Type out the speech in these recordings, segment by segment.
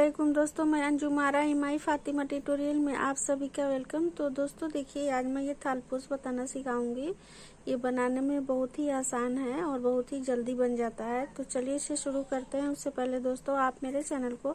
वालेकुम दोस्तों, मैं अंजुम आरा हिमाई फातिमा ट्यूटोरियल में आप सभी का वेलकम। तो दोस्तों देखिए, आज मैं ये थालपोस बताना सिखाऊंगी। ये बनाने में बहुत ही आसान है और बहुत ही जल्दी बन जाता है। तो चलिए इसे शुरू करते हैं। उससे पहले दोस्तों आप मेरे चैनल को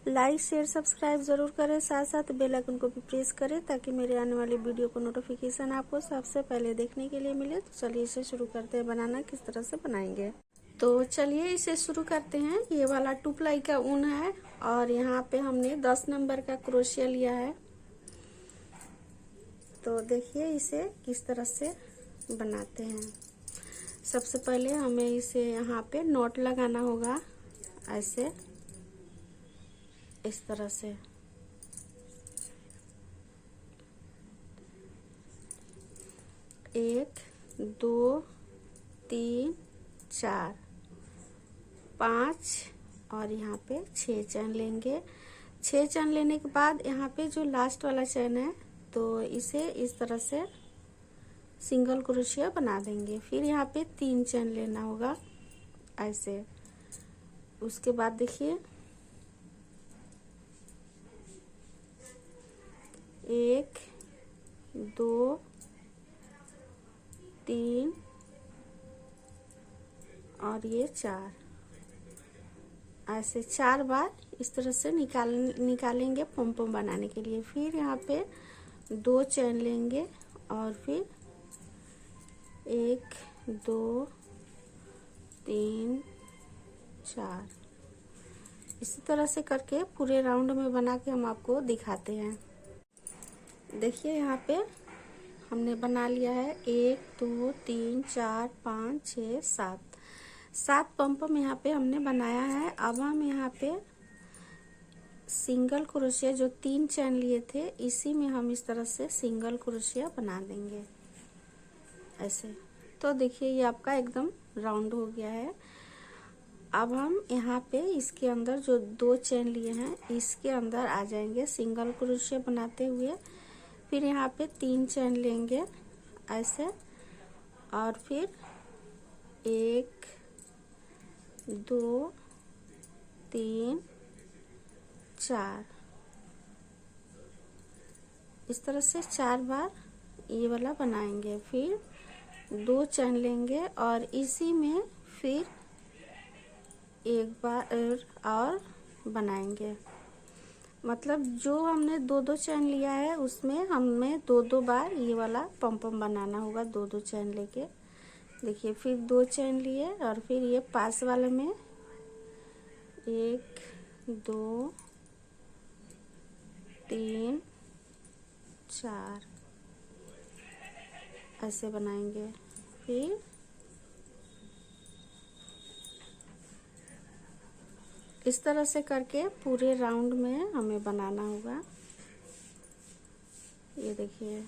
लाइक शेयर सब्सक्राइब जरूर करें, साथ साथ बेल आइकन को भी प्रेस करें ताकि मेरे आने वाली वीडियो को नोटिफिकेशन आपको सबसे पहले देखने के लिए मिले। तो चलिए इसे शुरू करते हैं। बनाना किस तरह से बनाएंगे, तो चलिए इसे शुरू करते हैं। ये वाला 2 प्लाई का ऊन है और यहाँ पे हमने 10 नंबर का क्रोशिया लिया है। तो देखिए इसे किस तरह से बनाते हैं। सबसे पहले हमें इसे यहाँ पे नॉट लगाना होगा, ऐसे इस तरह से। एक, दो, तीन, चार, 5 और यहाँ पे 6 चैन लेंगे। 6 चैन लेने के बाद यहाँ पे जो लास्ट वाला चैन है तो इसे इस तरह से सिंगल क्रोशिया बना देंगे। फिर यहाँ पे 3 चैन लेना होगा ऐसे। उसके बाद देखिए 1, 2, 3 और ये 4, ऐसे 4 बार इस तरह से निकालेंगे पम पम बनाने के लिए। फिर यहाँ पे 2 चैन लेंगे और फिर 1, 2, 3, 4 इसी तरह से करके पूरे राउंड में बना के हम आपको दिखाते हैं। देखिए यहाँ पे हमने बना लिया है 1, 2, 3, 4, 5, 6, 7 पम पम यहाँ पे हमने बनाया है। अब हम यहाँ पे सिंगल क्रोशिया जो 3 चैन लिए थे इसी में हम इस तरह से सिंगल क्रोशिया बना देंगे ऐसे। तो देखिए ये आपका एकदम राउंड हो गया है। अब हम यहाँ पे इसके अंदर जो 2 चैन लिए हैं इसके अंदर आ जाएंगे सिंगल क्रोशिया बनाते हुए। फिर यहाँ पे 3 चैन लेंगे ऐसे और फिर 1, 2, 3, 4 इस तरह से 4 बार ये वाला बनाएंगे। फिर 2 चैन लेंगे और इसी में फिर एक बार और बनाएंगे। मतलब जो हमने 2-2 चैन लिया है उसमें हमें 2-2 बार ये वाला पम पम बनाना होगा, 2-2 चैन लेके। देखिए फिर 2 चैन लिए और फिर ये पास वाले में 1, 2, 3, 4 ऐसे बनाएंगे। फिर इस तरह से करके पूरे राउंड में हमें बनाना होगा। ये देखिए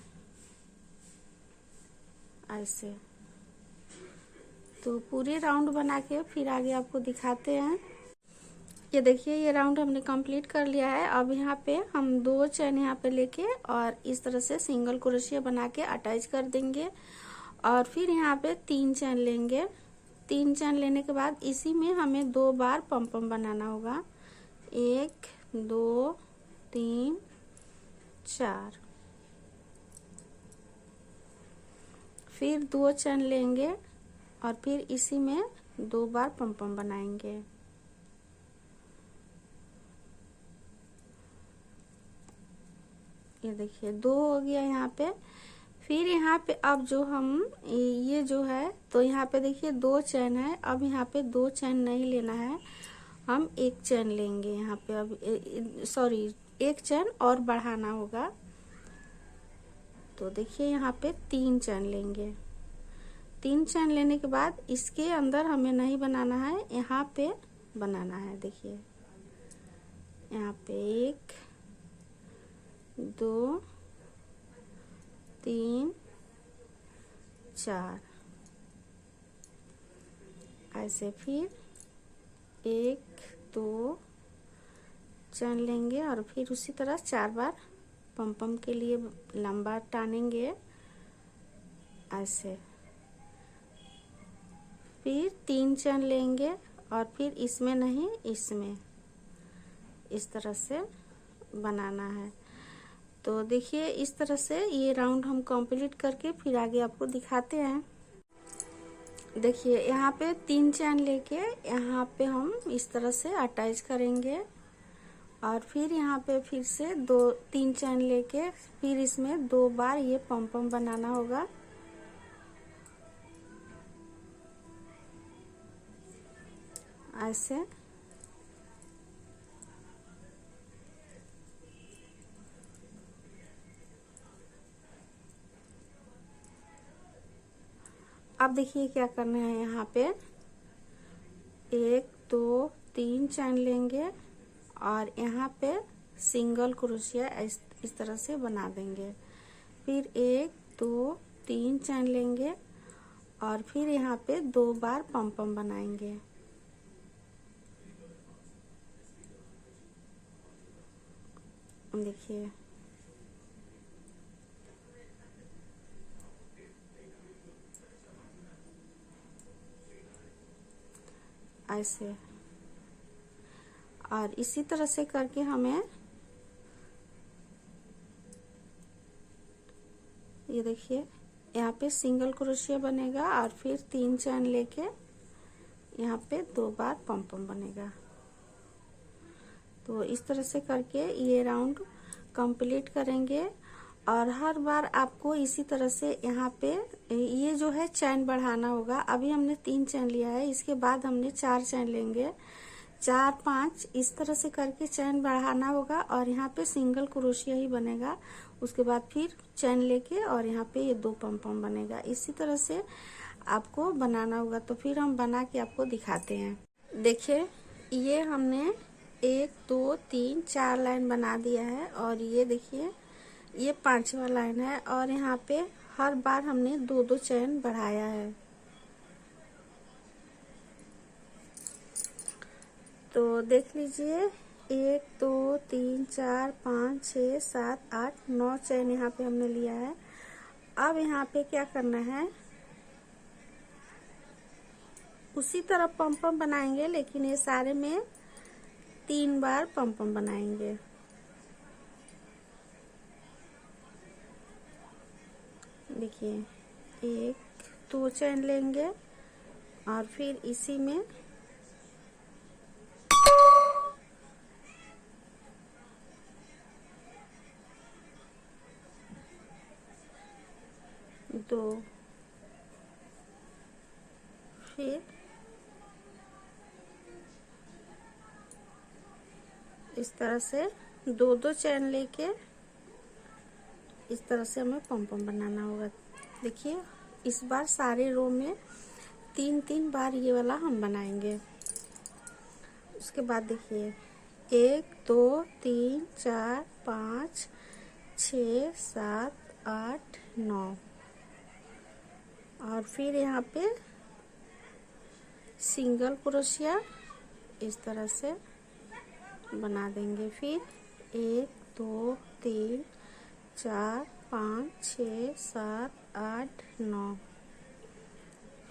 ऐसे। तो पूरे राउंड बना के फिर आगे आपको दिखाते हैं। ये देखिए ये राउंड हमने कंप्लीट कर लिया है। अब यहाँ पे हम 2 चैन यहाँ पे लेके और इस तरह से सिंगल क्रोशिया बना के अटैच कर देंगे और फिर यहाँ पे 3 चैन लेंगे। 3 चैन लेने के बाद इसी में हमें 2 बार पम पम बनाना होगा। 1, 2, 3, 4 फिर 2 चैन लेंगे और फिर इसी में 2 बार पम पम बनाएंगे। ये देखिए 2 हो गया यहाँ पे। फिर यहाँ पे अब जो हम ये जो है तो यहाँ पे देखिए 2 चैन है। अब यहाँ पे 2 चैन नहीं लेना है, हम 1 चैन लेंगे यहाँ पे। अब सॉरी 1 चैन और बढ़ाना होगा। तो देखिए यहाँ पे 3 चैन लेंगे। 3 चैन लेने के बाद इसके अंदर हमें नहीं बनाना है, यहाँ पे बनाना है। देखिए यहाँ पे 1, 2, 3, 4 ऐसे। फिर 1, 2 चैन लेंगे और फिर उसी तरह 4 बार पम पम के लिए लंबा टानेंगे ऐसे। फिर 3 चैन लेंगे और फिर इसमें नहीं इसमें इस तरह से बनाना है। तो देखिए इस तरह से ये राउंड हम कंप्लीट करके फिर आगे आपको दिखाते हैं। देखिए यहाँ पे 3 चैन लेके यहाँ पे हम इस तरह से अटैच करेंगे और फिर यहाँ पे फिर से 2-3 चैन लेके फिर इसमें 2 बार ये पम पम बनाना होगा। ऐसे अब देखिए क्या करना है, यहाँ पे 1 2 3 चैन लेंगे और यहाँ पे सिंगल क्रोशिया इस तरह से बना देंगे। फिर 1 2 3 चैन लेंगे और फिर यहाँ पे 2 बार पम पम बनाएंगे। देखिए ऐसे, और इसी तरह से करके हमें ये देखिए यहाँ पे सिंगल क्रोशिया बनेगा और फिर 3 चैन लेके यहाँ पे 2 बार पम पम बनेगा। तो इस तरह से करके ये राउंड कंप्लीट करेंगे और हर बार आपको इसी तरह से यहाँ पे ये जो है चैन बढ़ाना होगा। अभी हमने 3 चैन लिया है, इसके बाद हमने 4 चैन लेंगे, 4 5 इस तरह से करके चैन बढ़ाना होगा और यहाँ पे सिंगल क्रोशिया ही बनेगा। उसके बाद फिर चैन लेके और यहाँ पे ये 2 पम पम बनेगा। इसी तरह से आपको बनाना होगा। तो फिर हम बना के आपको दिखाते हैं। देखिए ये हमने 1 2 3 4 लाइन बना दिया है और ये देखिए ये 5वां लाइन है और यहाँ पे हर बार हमने 2-2 चैन बढ़ाया है। तो देख लीजिए 1 2 3 4 5 6 7 8 9 चैन यहाँ पे हमने लिया है। अब यहाँ पे क्या करना है, उसी तरह पम पम बनाएंगे लेकिन ये सारे में 3 बार पम पम बनाएंगे। देखिए 1 2 चैन लेंगे और फिर इसी में दो, फिर इस तरह से 2-2 चैन लेके इस तरह से हमें पम पम बनाना होगा। देखिए इस बार सारे रो में 3-3 बार ये वाला हम बनाएंगे। उसके बाद देखिए 1 2 3 4 5 6 7 8 9 और फिर यहाँ पे सिंगल क्रोशिया इस तरह से बना देंगे। फिर 1 2 3 4 5 6 7 8 9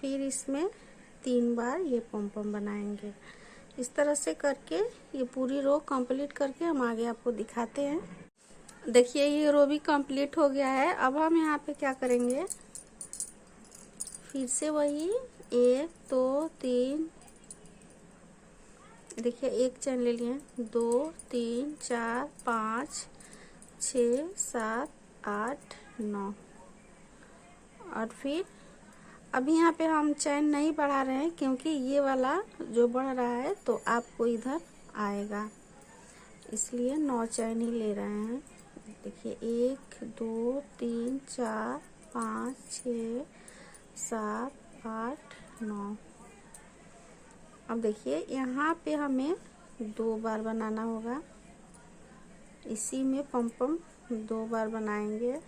फिर इसमें 3 बार ये पम पम बनाएंगे। इस तरह से करके ये पूरी रो कंप्लीट करके हम आगे आपको दिखाते हैं। देखिए ये रो भी कंप्लीट हो गया है। अब हम यहाँ पे क्या करेंगे, फिर से वही 1 2 3 देखिए 1 चैन ले लिए, 2 3 4 5 6 7 8 9 और फिर अभी यहाँ पे हम चैन नहीं बढ़ा रहे हैं क्योंकि ये वाला जो बढ़ रहा है तो आपको इधर आएगा, इसलिए 9 चैन ही ले रहे हैं। देखिए 1 2 3 4 5 6 7 8 9। अब देखिए यहाँ पे हमें 2 बार बनाना होगा, इसी में पम पम 2 बार बनाएंगे।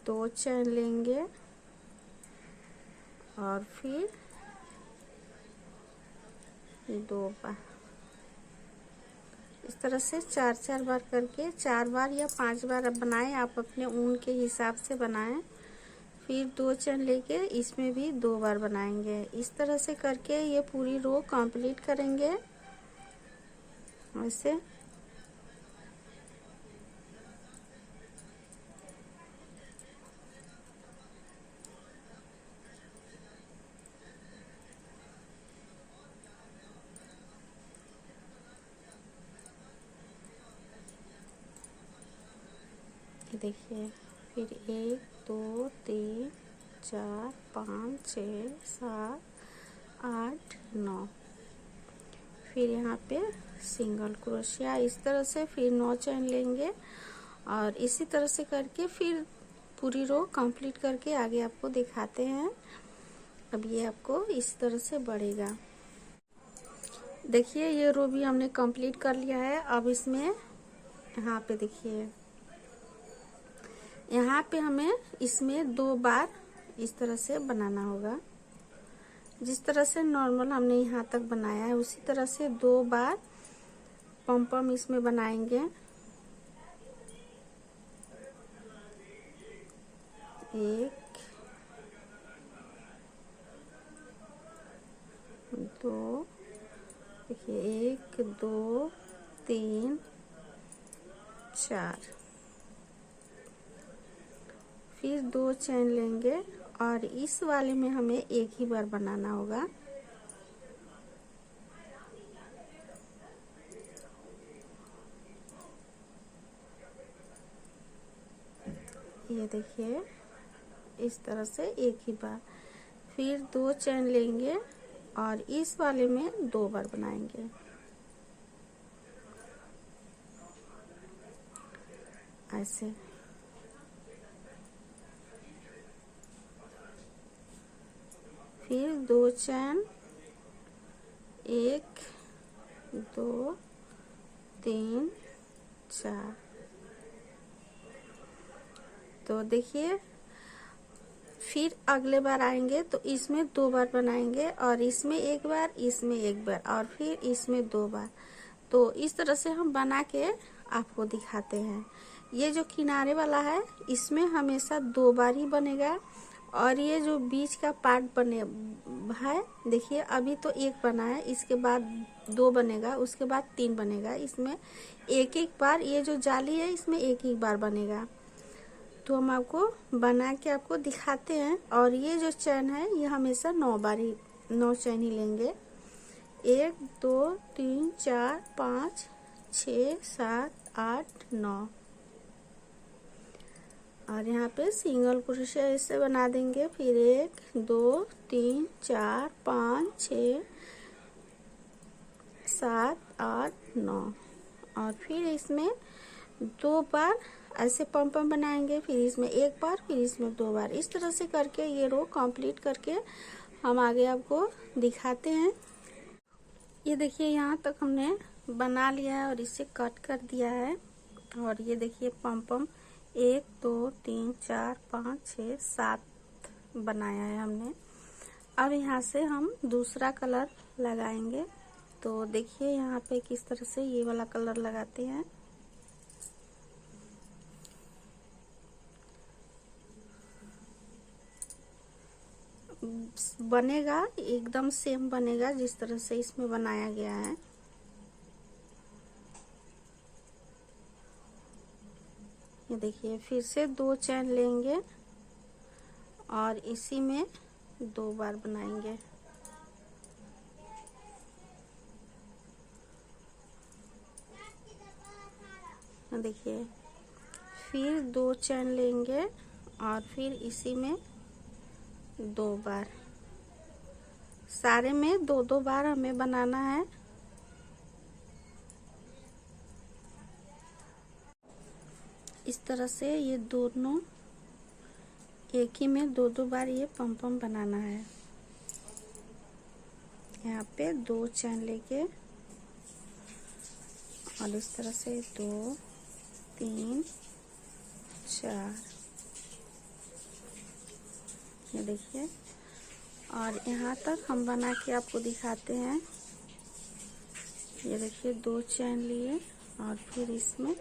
दो चैन लेंगे और फिर 2 बार इस तरह से 4-4 बार करके 4 बार या 5 बार अब बनाएं, आप अपने ऊन के हिसाब से बनाएं। फिर 2 चेन लेके इसमें भी 2 बार बनाएंगे। इस तरह से करके ये पूरी रो कंप्लीट करेंगे ऐसे। देखिए फिर 1 2 3 4 5 6 7 8 9, फिर यहाँ पे सिंगल क्रोशिया इस तरह से, फिर 9 चेन लेंगे और इसी तरह से करके फिर पूरी रो कंप्लीट करके आगे आपको दिखाते हैं। अब ये आपको इस तरह से बढ़ेगा। देखिए ये रो भी हमने कंप्लीट कर लिया है। अब इसमें यहाँ पे देखिए, यहाँ पे हमें इसमें 2 बार इस तरह से बनाना होगा। जिस तरह से नॉर्मल हमने यहाँ तक बनाया है उसी तरह से 2 बार पम पम इसमें बनाएंगे। 1 2, देखिए 1 2 3 4, फिर 2 चेन लेंगे और इस वाले में हमें एक ही बार बनाना होगा। ये देखिए इस तरह से एक ही बार, फिर 2 चेन लेंगे और इस वाले में 2 बार बनाएंगे ऐसे। फिर 2 चैन, 1 2 3 4। तो देखिए फिर अगले बार आएंगे तो इसमें 2 बार बनाएंगे और इसमें 1 बार, इसमें 1 बार और फिर इसमें 2 बार। तो इस तरह से हम बना के आपको दिखाते हैं। ये जो किनारे वाला है इसमें हमेशा 2 बार ही बनेगा और ये जो बीच का पार्ट बने है, देखिए अभी तो 1 बना है, इसके बाद 2 बनेगा, उसके बाद 3 बनेगा। इसमें एक एक बार ये जो जाली है इसमें एक एक बार बनेगा। तो हम आपको बना के आपको दिखाते हैं। और ये जो चैन है ये हमेशा 9 बार ही 9 चैन ही लेंगे। 1 2 3 4 5 6 7 8 9 और यहाँ पे सिंगल क्रोशिया इससे बना देंगे। फिर 1 2 3 4 5 6 7 8 9 और फिर इसमें 2 बार ऐसे पम पम बनाएंगे, फिर इसमें 1 बार, फिर इसमें 2 बार। इस तरह से करके ये रो कंप्लीट करके हम आगे आपको दिखाते हैं। ये देखिए यहाँ तक हमने बना लिया है और इसे कट कर दिया है। और ये देखिए पम पम 1 2 3 4 5 6 7 बनाया है हमने। अब यहाँ से हम दूसरा कलर लगाएंगे। तो देखिए यहाँ पे किस तरह से ये वाला कलर लगाते हैं। बनेगा एकदम सेम बनेगा जिस तरह से इसमें बनाया गया है। ये देखिए फिर से 2 चैन लेंगे और इसी में 2 बार बनाएंगे। देखिए फिर 2 चैन लेंगे और फिर इसी में 2 बार, सारे में 2-2 बार हमें बनाना है। इस तरह से ये दोनों एक ही में 2-2 बार ये पम पम बनाना है। यहाँ पे 2 चैन लेके और इस तरह से 2 3 4, ये देखिए। और यहाँ तक हम बना के आपको दिखाते हैं। ये देखिए 2 चैन लिए और फिर इसमें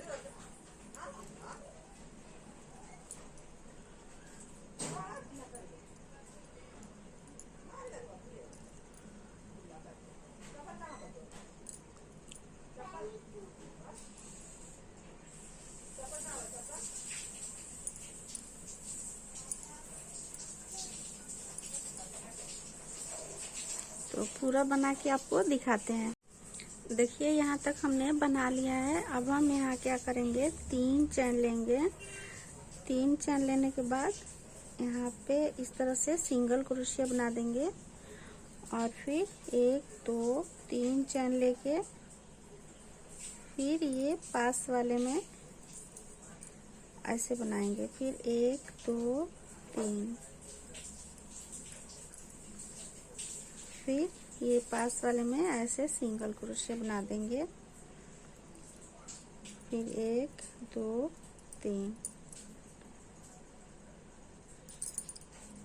पूरा बना के आपको दिखाते हैं। देखिए यहाँ तक हमने बना लिया है। अब हम यहाँ क्या करेंगे, 3 चैन लेंगे। 3 चैन लेने के बाद यहाँ पे इस तरह से सिंगल क्रोशिया बना देंगे और फिर 1 2 3 चैन लेके फिर ये पास वाले में ऐसे बनाएंगे। फिर 1 2 3, फिर ये पास वाले में ऐसे सिंगल क्रोशिया बना देंगे। फिर 1 2 3,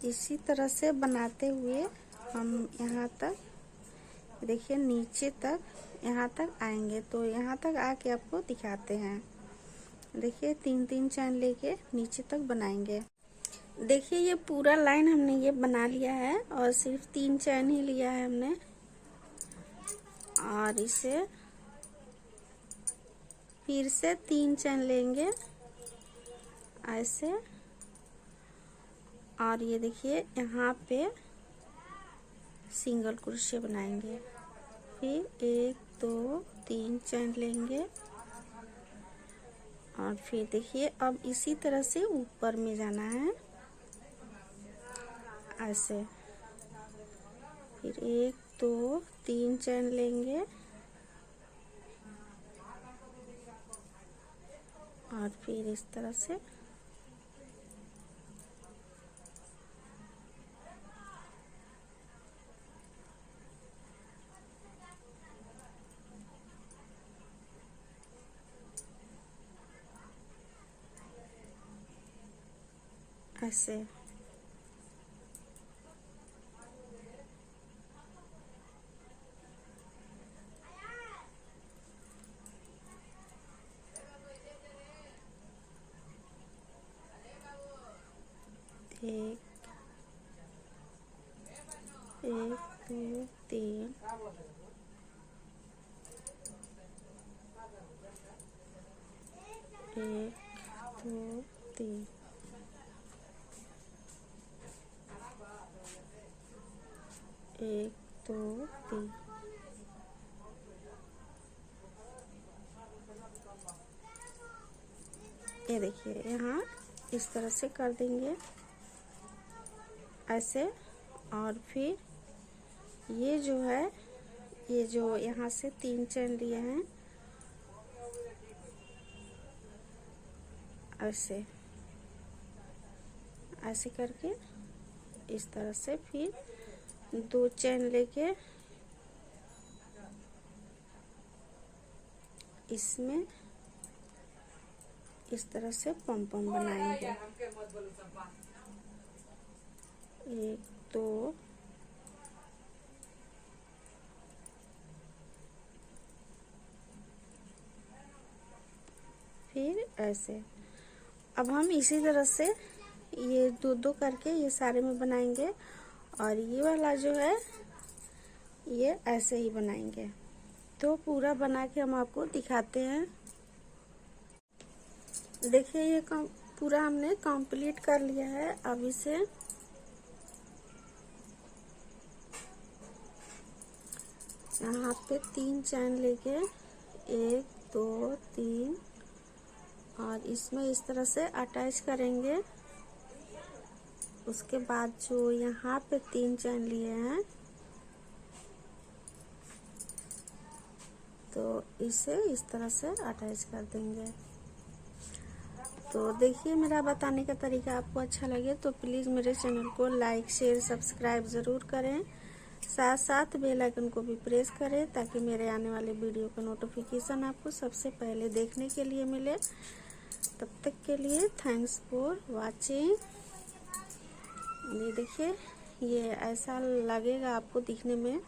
इसी तरह से बनाते हुए हम यहाँ तक, देखिए नीचे तक यहाँ तक आएंगे। तो यहाँ तक आके आपको दिखाते हैं। देखिए 3 चैन लेके नीचे तक बनाएंगे। देखिए ये पूरा लाइन हमने ये बना लिया है और सिर्फ 3 चैन ही लिया है हमने। और इसे फिर से 3 चैन लेंगे ऐसे। और ये देखिए यहाँ पे सिंगल क्रोशिया बनाएंगे। फिर 1 2 3 चैन लेंगे और फिर देखिए अब इसी तरह से ऊपर में जाना है ऐसे। फिर 1 2 3 चैन लेंगे और फिर इस तरह से ऐसे। एक 1 2 3, 1 2 3, 1 2 3। ये देखिए यहाँ इस तरह से कर देंगे ऐसे। और फिर ये जो है, ये जो यहाँ से 3 चैन लिए हैं ऐसे ऐसे करके इस तरह से फिर 2 चैन लेके इसमें इस तरह से पम पम बनाएंगे। 1 2 फिर ऐसे। अब हम इसी तरह से ये 2 करके ये सारे में बनाएंगे और ये वाला जो है ये ऐसे ही बनाएंगे। तो पूरा बना के हम आपको दिखाते हैं। देखिए ये पूरा हमने कंप्लीट कर लिया है। अब इसे यहाँ पे 3 चैन लेके 1 2 3 और इसमें इस तरह से अटैच करेंगे। उसके बाद जो यहाँ पे 3 चैन लिए हैं तो इसे इस तरह से अटैच कर देंगे। तो देखिए मेरा बताने का तरीका आपको अच्छा लगे तो प्लीज़ मेरे चैनल को लाइक शेयर सब्सक्राइब ज़रूर करें। साथ साथ बेल आइकन को भी प्रेस करें ताकि मेरे आने वाले वीडियो का नोटिफिकेशन आपको सबसे पहले देखने के लिए मिले। तब तक के लिए थैंक्स फॉर वाचिंग। ये देखिए ये ऐसा लगेगा आपको दिखने में।